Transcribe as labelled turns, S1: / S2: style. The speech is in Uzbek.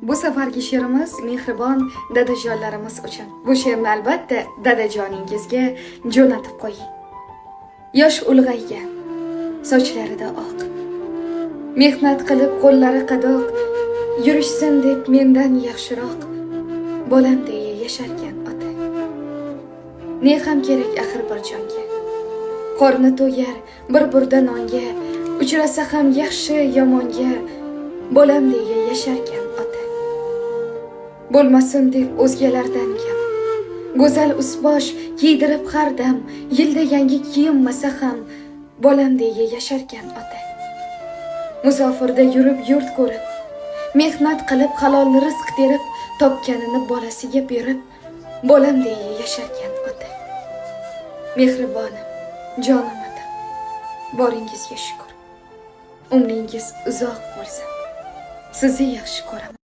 S1: Bu safargi she'rimiz mehribon dadajonlarimiz uchun. Bu she'rni albatta dadajoningizga jo'natib qo'ying. Yosh ulg'aygan, sochlarida oq. Mehnat qilib qo'llari qadoq, yurishsin deb mendan yaxshiroq. Bolam deya yasharkan ota. Ne ham kerak axir bir jonga. Qorni to'yar bir burda nonga, uchrasa ham yaxshi yomonga. Bolam deya yasharkan ota. Bo'lmasin deb o'zgalardan kam. Go'zal usbosh kiydirib har dam, yilda yangi kiyinmasa ham bolam deya yasharkan ota. Musofirda yurib yurt ko'rib, mehnat qilib halol rizq terib, topganini bolasiga berib, bolam deya yasharkan ota. Mehribonim, jonim otam, boringizga shukr. Umringiz uzoq bo'lsin. Sizni yaxshi ko'raman.